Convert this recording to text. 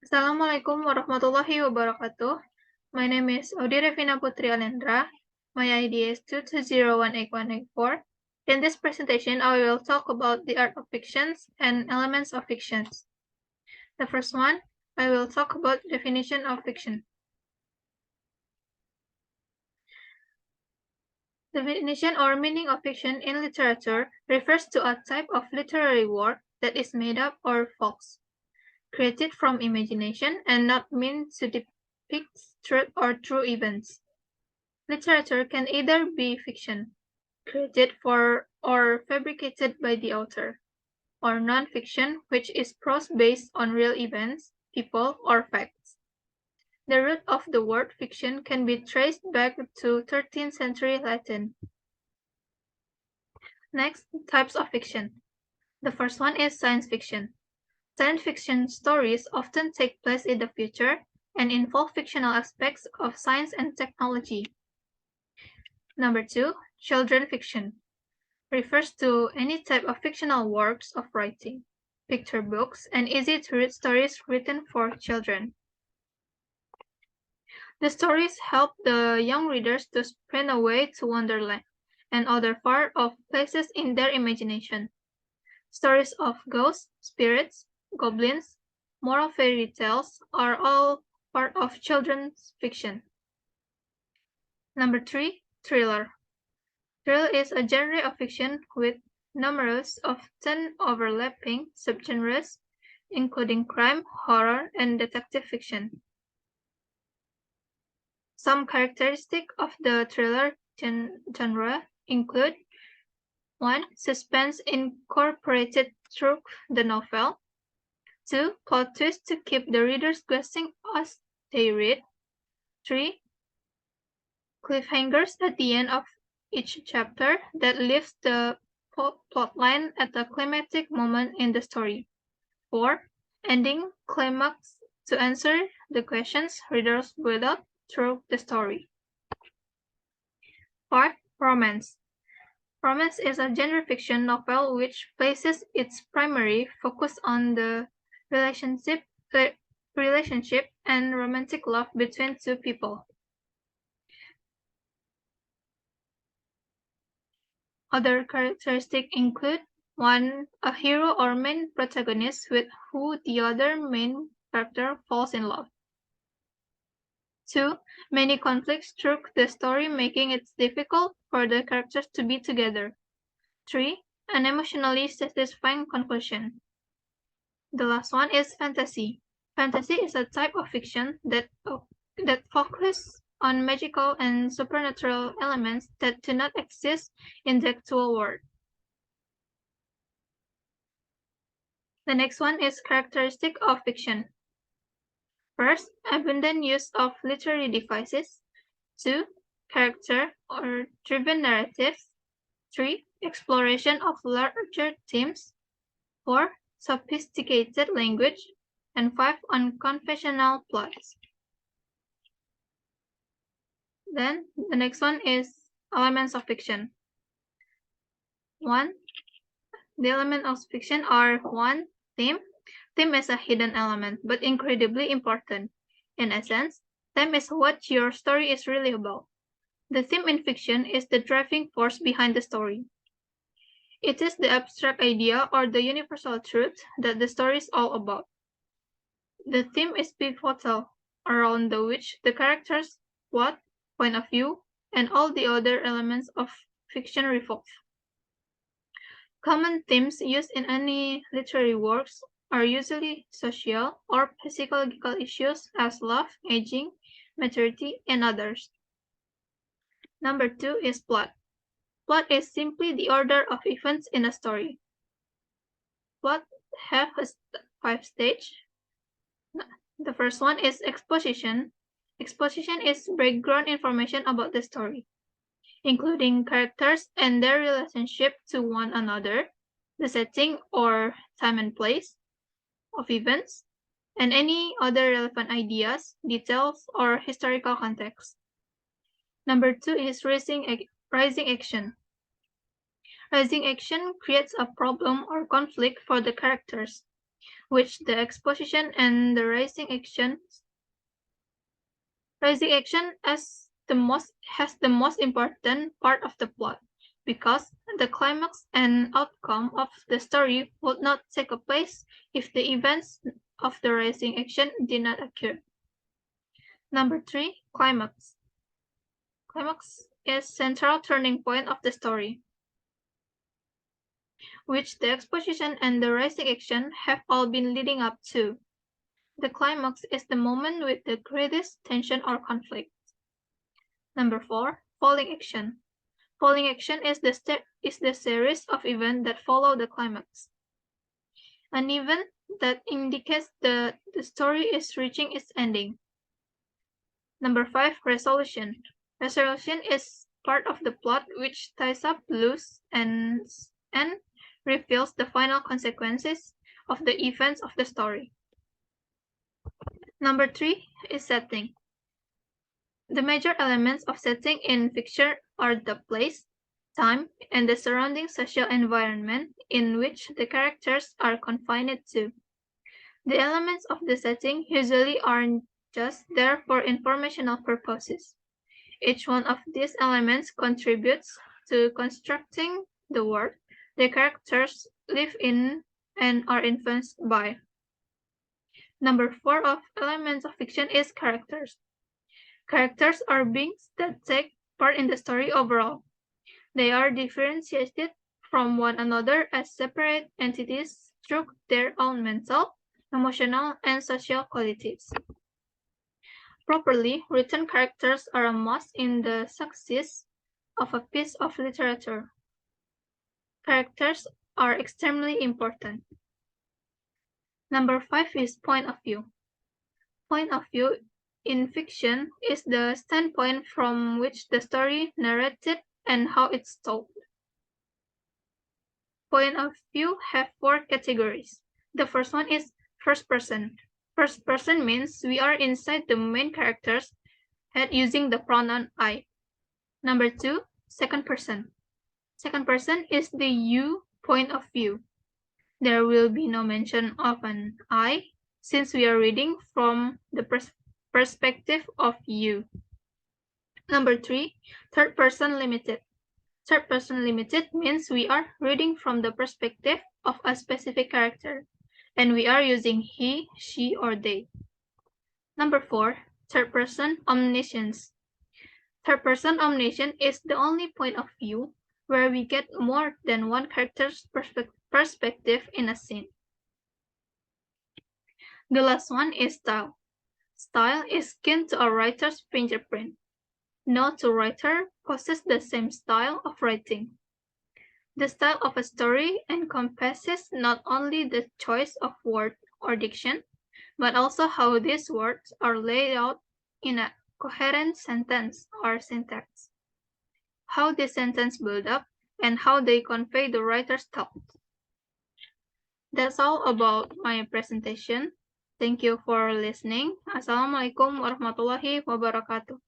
Assalamualaikum warahmatullahi wabarakatuh. My name is Audy Revina Putri Alendra. My ID is 2201884. In this presentation, I will talk about the art of fictions and elements of fictions. The first one, I will talk about definition of fiction. Definition or meaning of fiction in literature refers to a type of literary work that is made up or false, created from imagination and not meant to depict truth or true events. Literature can either be fiction, created for or fabricated by the author, or non-fiction, which is prose based on real events, people, or facts. The root of the word fiction can be traced back to 13th century Latin. Next, types of fiction. The first one is science fiction. Science fiction stories often take place in the future and involve fictional aspects of science and technology. Number 2, children fiction. Refers to any type of fictional works of writing, picture books, and easy-to-read stories written for children. The stories help the young readers to sprint away to Wonderland and other far-off places in their imagination. Stories of ghosts, spirits, goblins, moral fairy tales are all part of children's fiction. Number 3, thriller. Thriller is a genre of fiction with numerous, often overlapping subgenres, including crime, horror, and detective fiction. Some characteristics of the thriller genre include 1. Suspense incorporated through the novel. 2. Plot twist to keep the readers guessing as they read. 3. Cliffhangers at the end of each chapter that leaves the plotline at a climactic moment in the story. 4. Ending climax to answer the questions readers without through the story. 5. Romance. Romance is a genre fiction novel which places its primary focus on the relationship and romantic love between two people. Other characteristics include 1. A hero or main protagonist with who the other main character falls in love. 2. Many conflicts through the story, making it difficult for the characters to be together. 3. An emotionally satisfying conclusion. The last one is fantasy. Fantasy is a type of fiction that focuses on magical and supernatural elements that do not exist in the actual world. The next one is characteristic of fiction. First, abundant use of literary devices. 2. Character or driven narratives. 3. Exploration of larger themes. 4. Sophisticated language. And 5. Unconventional plots. Then the next one is elements of fiction. 1. The elements of fiction are 1. Theme. Theme is a hidden element, but incredibly important. In essence, theme is what your story is really about. The theme in fiction is the driving force behind the story. It is the abstract idea or the universal truth that the story is all about. The theme is pivotal, around which the characters, plot, point of view, and all the other elements of fiction revolve. Common themes used in any literary works are usually social or psychological issues as love, aging, maturity, and others. Number 2 is plot. Plot is simply the order of events in a story. Plot have 5 stages. The first one is exposition. Exposition is background information about the story, including characters and their relationship to one another, the setting or time and place of events, and any other relevant ideas, details, or historical context. Number 2 is rising action. Rising action creates a problem or conflict for the characters. which the exposition and the rising action has the most important part of the plot, because the climax and outcome of the story would not take place if the events of the rising action did not occur. Number 3, climax. Climax is central turning point of the story, which the exposition and the rising action have all been leading up to. The climax is the moment with the greatest tension or conflict. Number 4, falling action. Falling action is the series of events that follow the climax. An event that indicates the story is reaching its ending. Number 5, resolution. Resolution is part of the plot which ties up loose ends and reveals the final consequences of the events of the story. Number 3 is setting. The major elements of setting in fiction are the place, time, and the surrounding social environment in which the characters are confined to. The elements of the setting usually aren't just there for informational purposes. Each one of these elements contributes to constructing the world the characters live in and are influenced by. Number 4 of elements of fiction is characters. Characters are beings that take part in the story overall. They are differentiated from one another as separate entities through their own mental, emotional, and social qualities. Properly written characters are a must in the success of a piece of literature. Characters are extremely important. Number 5 is point of view. Point of view in fiction is the standpoint from which the story narrated and how it's told. Point of view have 4 categories. The first one is first person. First person means we are inside the main character's head using the pronoun I. Number 2, second person. Second person is the you point of view. There will be no mention of an I, since we are reading from the perspective of you. Number 3, third person limited. Third person limited means we are reading from the perspective of a specific character, and we are using he, she, or they. Number 4, third person omniscience. Third person omniscience is the only point of view where we get more than one character's perspective in a scene. The last one is style. Style is akin to a writer's fingerprint. No two writers possess the same style of writing. The style of a story encompasses not only the choice of word or diction, but also how these words are laid out in a coherent sentence or syntax, how the sentence build up, and how they convey the writer's thought. That's all about my presentation. Thank you for listening. Assalamualaikum warahmatullahi wabarakatuh.